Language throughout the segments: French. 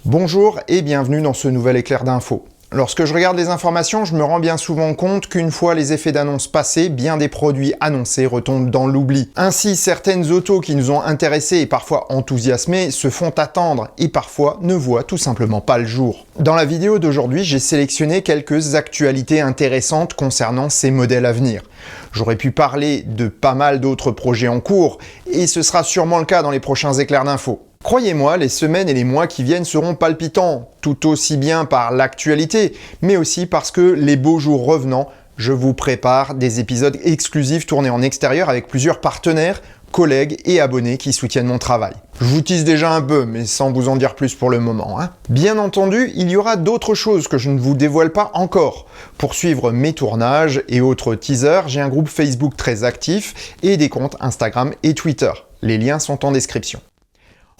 Bonjour et bienvenue dans ce nouvel éclair d'infos. Lorsque je regarde les informations, je me rends bien souvent compte qu'une fois les effets d'annonce passés, bien des produits annoncés retombent dans l'oubli. Ainsi, certaines autos qui nous ont intéressés et parfois enthousiasmés se font attendre et parfois ne voient tout simplement pas le jour. Dans la vidéo d'aujourd'hui, j'ai sélectionné quelques actualités intéressantes concernant ces modèles à venir. J'aurais pu parler de pas mal d'autres projets en cours et ce sera sûrement le cas dans les prochains éclairs d'infos. Croyez-moi, les semaines et les mois qui viennent seront palpitants, tout aussi bien par l'actualité, mais aussi parce que les beaux jours revenant, je vous prépare des épisodes exclusifs tournés en extérieur avec plusieurs partenaires, collègues et abonnés qui soutiennent mon travail. Je vous tease déjà un peu, mais sans vous en dire plus pour le moment. Bien entendu, il y aura d'autres choses que je ne vous dévoile pas encore. Pour suivre mes tournages et autres teasers, j'ai un groupe Facebook très actif et des comptes Instagram et Twitter. Les liens sont en description.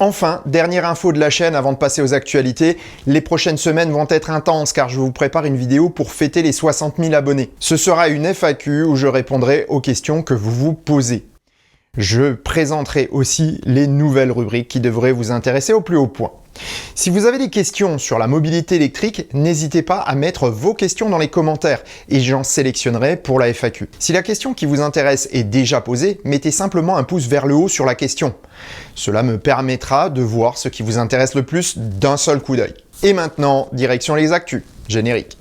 Enfin, dernière info de la chaîne avant de passer aux actualités, les prochaines semaines vont être intenses car je vous prépare une vidéo pour fêter les 60 000 abonnés. Ce sera une FAQ où je répondrai aux questions que vous vous posez. Je présenterai aussi les nouvelles rubriques qui devraient vous intéresser au plus haut point. Si vous avez des questions sur la mobilité électrique, n'hésitez pas à mettre vos questions dans les commentaires et j'en sélectionnerai pour la FAQ. Si la question qui vous intéresse est déjà posée, mettez simplement un pouce vers le haut sur la question. Cela me permettra de voir ce qui vous intéresse le plus d'un seul coup d'œil. Et maintenant, direction les actus. Générique.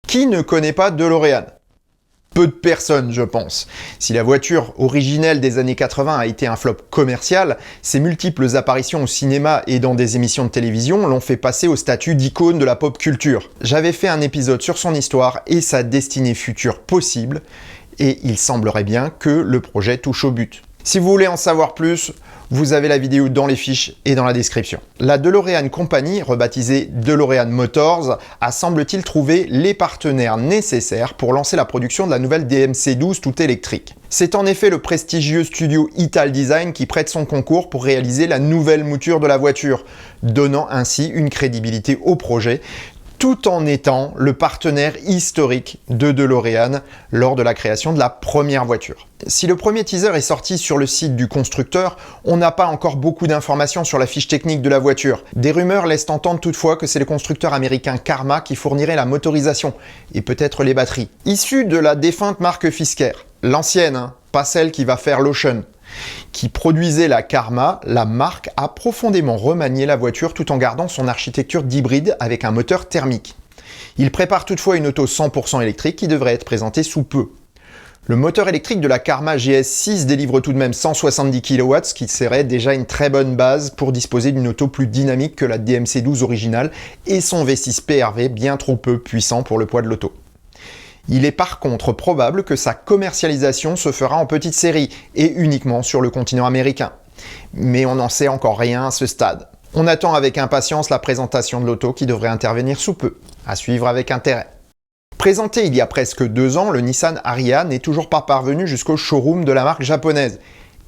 Qui ne connaît pas DeLorean ? Peu de personnes, je pense. Si la voiture originelle des années 80 a été un flop commercial, ses multiples apparitions au cinéma et dans des émissions de télévision l'ont fait passer au statut d'icône de la pop culture. J'avais fait un épisode sur son histoire et sa destinée future possible, et il semblerait bien que le projet touche au but. Si vous voulez en savoir plus, vous avez la vidéo dans les fiches et dans la description. La DeLorean Company, rebaptisée DeLorean Motors, a semble-t-il trouvé les partenaires nécessaires pour lancer la production de la nouvelle DMC-12 tout électrique. C'est en effet le prestigieux studio Italdesign qui prête son concours pour réaliser la nouvelle mouture de la voiture, donnant ainsi une crédibilité au projet, tout en étant le partenaire historique de DeLorean lors de la création de la première voiture. Si le premier teaser est sorti sur le site du constructeur, on n'a pas encore beaucoup d'informations sur la fiche technique de la voiture. Des rumeurs laissent entendre toutefois que c'est le constructeur américain Karma qui fournirait la motorisation et peut-être les batteries. Issu de la défunte marque Fisker, l'ancienne, pas celle qui va faire l'Ocean, qui produisait la Karma, la marque a profondément remanié la voiture tout en gardant son architecture d'hybride avec un moteur thermique. Il prépare toutefois une auto 100% électrique qui devrait être présentée sous peu. Le moteur électrique de la Karma GS6 délivre tout de même 170 kW, ce qui serait déjà une très bonne base pour disposer d'une auto plus dynamique que la DMC-12 originale et son V6 PRV bien trop peu puissant pour le poids de l'auto. Il est par contre probable que sa commercialisation se fera en petite série et uniquement sur le continent américain. Mais on n'en sait encore rien à ce stade. On attend avec impatience la présentation de l'auto qui devrait intervenir sous peu. À suivre avec intérêt. Présenté il y a presque 2 ans, le Nissan Ariya n'est toujours pas parvenu jusqu'au showroom de la marque japonaise.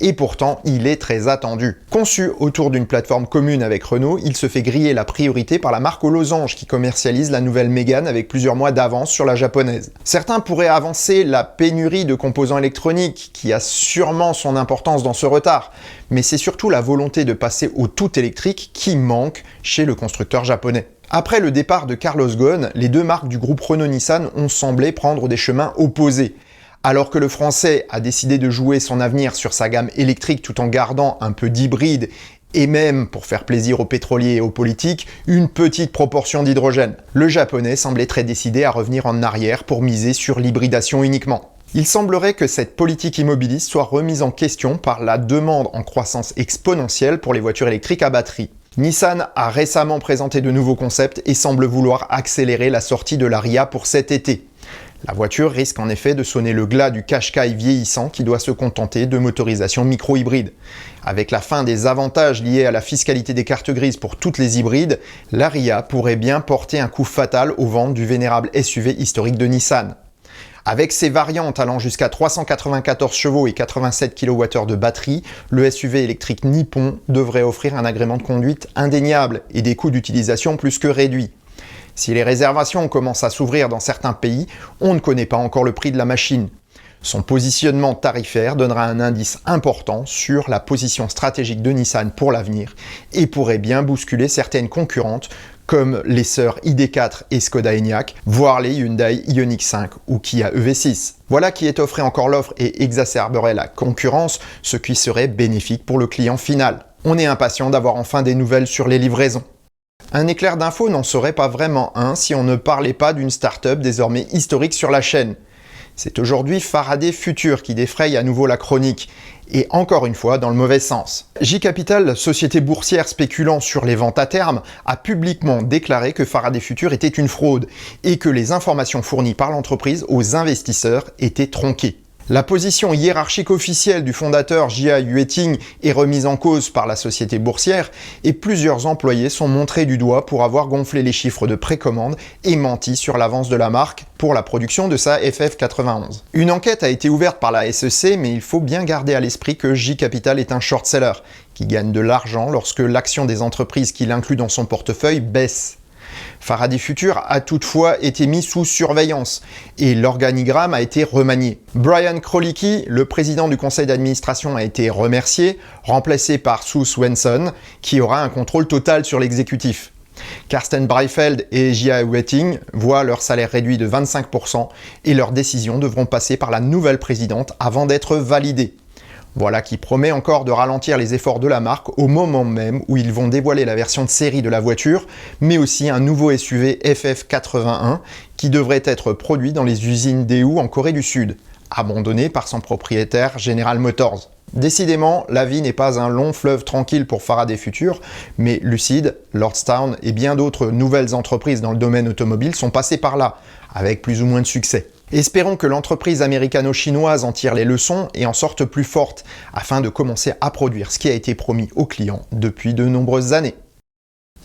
Et pourtant, il est très attendu. Conçu autour d'une plateforme commune avec Renault, il se fait griller la priorité par la marque aux losanges qui commercialise la nouvelle Mégane avec plusieurs mois d'avance sur la japonaise. Certains pourraient avancer la pénurie de composants électroniques qui a sûrement son importance dans ce retard, mais c'est surtout la volonté de passer au tout électrique qui manque chez le constructeur japonais. Après le départ de Carlos Ghosn, les deux marques du groupe Renault-Nissan ont semblé prendre des chemins opposés. Alors que le français a décidé de jouer son avenir sur sa gamme électrique tout en gardant un peu d'hybride et même, pour faire plaisir aux pétroliers et aux politiques, une petite proportion d'hydrogène. Le japonais semblait très décidé à revenir en arrière pour miser sur l'hybridation uniquement. Il semblerait que cette politique immobiliste soit remise en question par la demande en croissance exponentielle pour les voitures électriques à batterie. Nissan a récemment présenté de nouveaux concepts et semble vouloir accélérer la sortie de l'Ariya pour cet été. La voiture risque en effet de sonner le glas du Qashqai vieillissant qui doit se contenter de motorisation micro-hybride. Avec la fin des avantages liés à la fiscalité des cartes grises pour toutes les hybrides, l'Ariya pourrait bien porter un coup fatal aux ventes du vénérable SUV historique de Nissan. Avec ses variantes allant jusqu'à 394 chevaux et 87 kWh de batterie, le SUV électrique Nippon devrait offrir un agrément de conduite indéniable et des coûts d'utilisation plus que réduits. Si les réservations commencent à s'ouvrir dans certains pays, on ne connaît pas encore le prix de la machine. Son positionnement tarifaire donnera un indice important sur la position stratégique de Nissan pour l'avenir et pourrait bien bousculer certaines concurrentes comme les sœurs ID4 et Skoda Enyaq, voire les Hyundai Ioniq 5 ou Kia EV6. Voilà qui étofferait encore l'offre et exacerberait la concurrence, ce qui serait bénéfique pour le client final. On est impatient d'avoir enfin des nouvelles sur les livraisons. Un éclair d'info n'en serait pas vraiment un si on ne parlait pas d'une start-up désormais historique sur la chaîne. C'est aujourd'hui Faraday Future qui défraye à nouveau la chronique, et encore une fois dans le mauvais sens. J-Capital, société boursière spéculant sur les ventes à terme, a publiquement déclaré que Faraday Future était une fraude, et que les informations fournies par l'entreprise aux investisseurs étaient tronquées. La position hiérarchique officielle du fondateur Jia Yueting est remise en cause par la société boursière et plusieurs employés sont montrés du doigt pour avoir gonflé les chiffres de précommande et menti sur l'avance de la marque pour la production de sa FF91. Une enquête a été ouverte par la SEC, mais il faut bien garder à l'esprit que J-Capital est un short-seller qui gagne de l'argent lorsque l'action des entreprises qu'il inclut dans son portefeuille baisse. Faraday Future a toutefois été mis sous surveillance et l'organigramme a été remanié. Brian Krolicki, le président du conseil d'administration, a été remercié, remplacé par Sue Swenson, qui aura un contrôle total sur l'exécutif. Karsten Breifeld et Jia Yueting voient leur salaire réduit de 25% et leurs décisions devront passer par la nouvelle présidente avant d'être validées. Voilà qui promet encore de ralentir les efforts de la marque au moment même où ils vont dévoiler la version de série de la voiture, mais aussi un nouveau SUV FF81 qui devrait être produit dans les usines Daewoo en Corée du Sud, abandonné par son propriétaire General Motors. Décidément, la vie n'est pas un long fleuve tranquille pour Faraday Future, mais Lucid, Lordstown et bien d'autres nouvelles entreprises dans le domaine automobile sont passées par là, avec plus ou moins de succès. Espérons que l'entreprise américano-chinoise en tire les leçons et en sorte plus forte, afin de commencer à produire ce qui a été promis aux clients depuis de nombreuses années.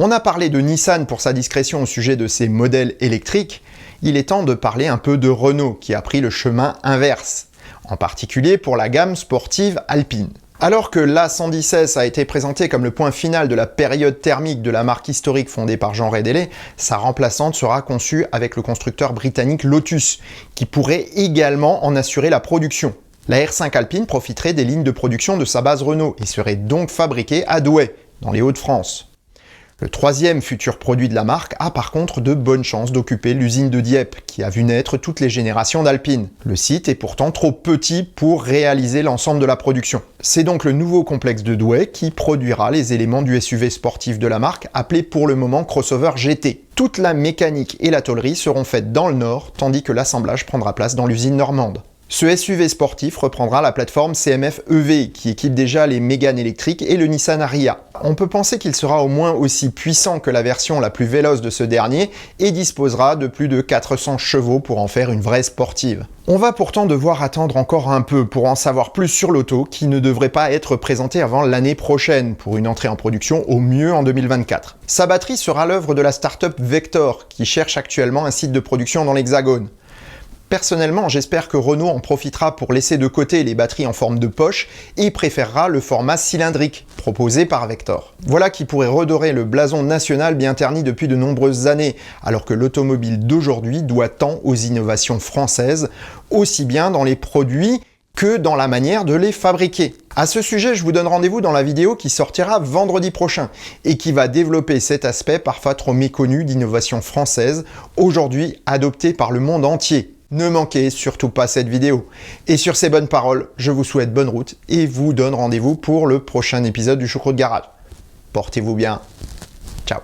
On a parlé de Nissan pour sa discrétion au sujet de ses modèles électriques, il est temps de parler un peu de Renault qui a pris le chemin inverse, en particulier pour la gamme sportive Alpine. Alors que l'A116 a été présenté comme le point final de la période thermique de la marque historique fondée par Jean Rédélé, sa remplaçante sera conçue avec le constructeur britannique Lotus, qui pourrait également en assurer la production. La R5 Alpine profiterait des lignes de production de sa base Renault et serait donc fabriquée à Douai, dans les Hauts-de-France. Le troisième futur produit de la marque a par contre de bonnes chances d'occuper l'usine de Dieppe, qui a vu naître toutes les générations d'Alpine. Le site est pourtant trop petit pour réaliser l'ensemble de la production. C'est donc le nouveau complexe de Douai qui produira les éléments du SUV sportif de la marque, appelé pour le moment Crossover GT. Toute la mécanique et la tôlerie seront faites dans le nord, tandis que l'assemblage prendra place dans l'usine normande. Ce SUV sportif reprendra la plateforme CMF EV qui équipe déjà les Mégane électriques et le Nissan Ariya. On peut penser qu'il sera au moins aussi puissant que la version la plus véloce de ce dernier et disposera de plus de 400 chevaux pour en faire une vraie sportive. On va pourtant devoir attendre encore un peu pour en savoir plus sur l'auto qui ne devrait pas être présentée avant l'année prochaine pour une entrée en production au mieux en 2024. Sa batterie sera l'œuvre de la start-up Vector qui cherche actuellement un site de production dans l'Hexagone. Personnellement, j'espère que Renault en profitera pour laisser de côté les batteries en forme de poche et préférera le format cylindrique proposé par Vector. Voilà qui pourrait redorer le blason national bien terni depuis de nombreuses années, alors que l'automobile d'aujourd'hui doit tant aux innovations françaises, aussi bien dans les produits que dans la manière de les fabriquer. À ce sujet, je vous donne rendez-vous dans la vidéo qui sortira vendredi prochain et qui va développer cet aspect parfois trop méconnu d'innovation française, aujourd'hui adoptée par le monde entier. Ne manquez surtout pas cette vidéo. Et sur ces bonnes paroles, je vous souhaite bonne route et vous donne rendez-vous pour le prochain épisode du Choucroute Garage. Portez-vous bien. Ciao.